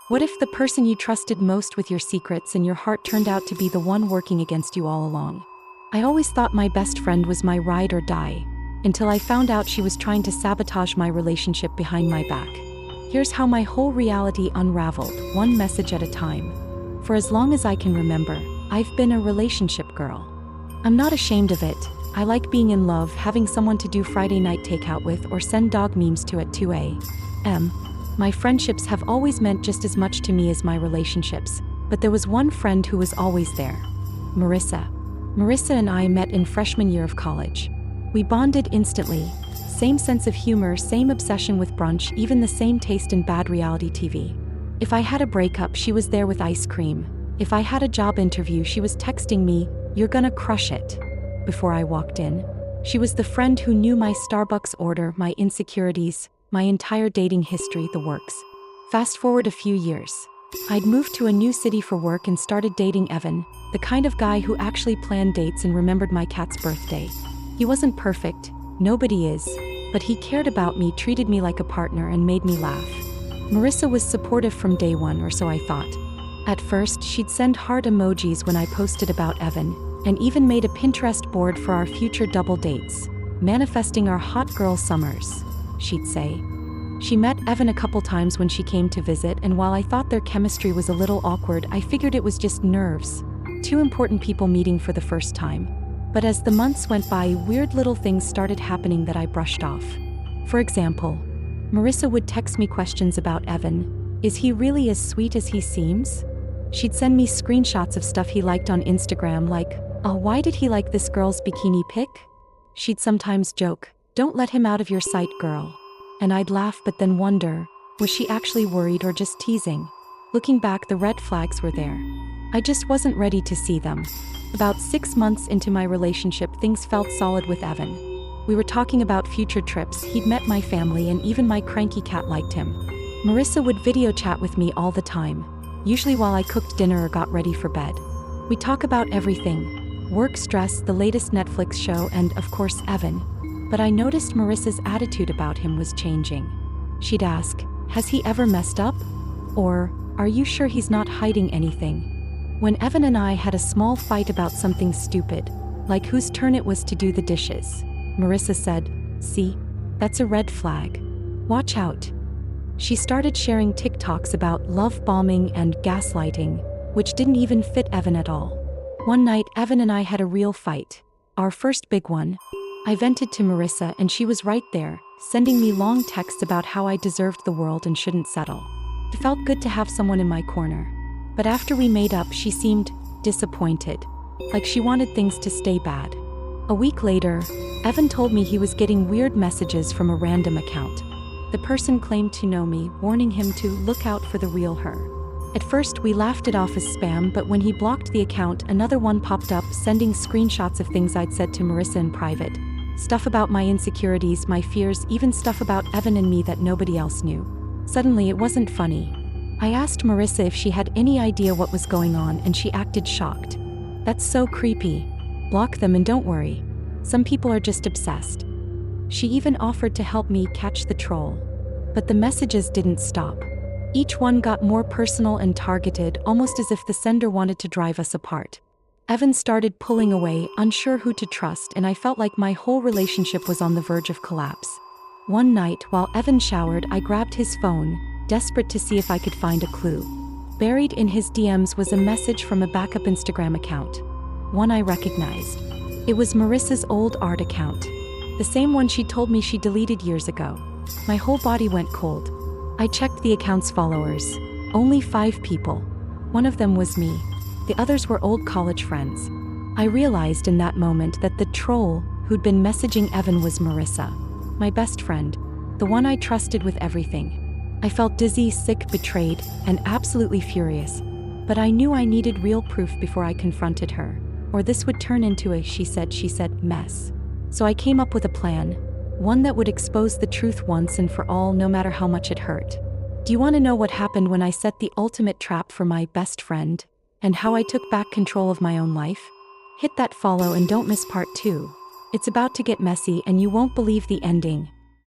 What if the person you trusted most with your secrets and your heart turned out to be the one working against you all along? I always thought my best friend was my ride or die, until I found out she was trying to sabotage my relationship behind my back. Here's how my whole reality unraveled, one message at a time. For as long as I can remember, I've been a relationship girl. I'm not ashamed of it. I like being in love, having someone to do Friday night takeout with or send dog memes to at 2 a.m. My friendships have always meant just as much to me as my relationships, but there was one friend who was always there. Marissa. Marissa and I met in freshman year of college. We bonded instantly. Same sense of humor, same obsession with brunch, even the same taste in bad reality TV. If I had a breakup, she was there with ice cream. If I had a job interview, she was texting me, "You're gonna crush it," before I walked in. She was the friend who knew my Starbucks order, my insecurities, my entire dating history, the works. Fast forward a few years. I'd moved to a new city for work and started dating Evan, the kind of guy who actually planned dates and remembered my cat's birthday. He wasn't perfect, nobody is, but he cared about me, treated me like a partner, and made me laugh. Marissa was supportive from day one, or so I thought. At first, she'd send heart emojis when I posted about Evan, and even made a Pinterest board for our future double dates, manifesting our hot girl summers, she'd say. She met Evan a couple times when she came to visit, and while I thought their chemistry was a little awkward, I figured it was just nerves. Two important people meeting for the first time. But as the months went by, weird little things started happening that I brushed off. For example, Marissa would text me questions about Evan. Is he really as sweet as he seems? She'd send me screenshots of stuff he liked on Instagram, like, "Oh, why did he like this girl's bikini pic?" She'd sometimes joke, "Don't let him out of your sight, girl." And I'd laugh but then wonder, was she actually worried or just teasing? Looking back, the red flags were there. I just wasn't ready to see them. About 6 months into my relationship, things felt solid with Evan. We were talking about future trips, he'd met my family, and even my cranky cat liked him. Marissa would video chat with me all the time, usually while I cooked dinner or got ready for bed. We talk about everything: work, stress, the latest Netflix show, and, of course, Evan. But I noticed Marissa's attitude about him was changing. She'd ask, "Has he ever messed up?" Or, "Are you sure he's not hiding anything?" When Evan and I had a small fight about something stupid, like whose turn it was to do the dishes, Marissa said, "See, that's a red flag. Watch out." She started sharing TikToks about love bombing and gaslighting, which didn't even fit Evan at all. One night, Evan and I had a real fight. Our first big one. I vented to Marissa and she was right there, sending me long texts about how I deserved the world and shouldn't settle. It felt good to have someone in my corner. But after we made up, she seemed disappointed, like she wanted things to stay bad. A week later, Evan told me he was getting weird messages from a random account. The person claimed to know me, warning him to look out for the real her. At first, we laughed it off as spam, but when he blocked the account, another one popped up, sending screenshots of things I'd said to Marissa in private. Stuff about my insecurities, my fears, even stuff about Evan and me that nobody else knew. Suddenly, it wasn't funny. I asked Marissa if she had any idea what was going on, and she acted shocked. "That's so creepy. Block them and don't worry. Some people are just obsessed." She even offered to help me catch the troll. But the messages didn't stop. Each one got more personal and targeted, almost as if the sender wanted to drive us apart. Evan started pulling away, unsure who to trust, and I felt like my whole relationship was on the verge of collapse. One night, while Evan showered, I grabbed his phone, desperate to see if I could find a clue. Buried in his DMs was a message from a backup Instagram account. One I recognized. It was Marissa's old art account. The same one she told me she deleted years ago. My whole body went cold. I checked the account's followers. Only 5 people. One of them was me. The others were old college friends. I realized in that moment that the troll who'd been messaging Evan was Marissa, my best friend, the one I trusted with everything. I felt dizzy, sick, betrayed, and absolutely furious. But I knew I needed real proof before I confronted her, or this would turn into a she said mess. So I came up with a plan, one that would expose the truth once and for all, no matter how much it hurt. Do you want to know what happened when I set the ultimate trap for my best friend? And how I took back control of my own life? Hit that follow and don't miss part 2. It's about to get messy and you won't believe the ending.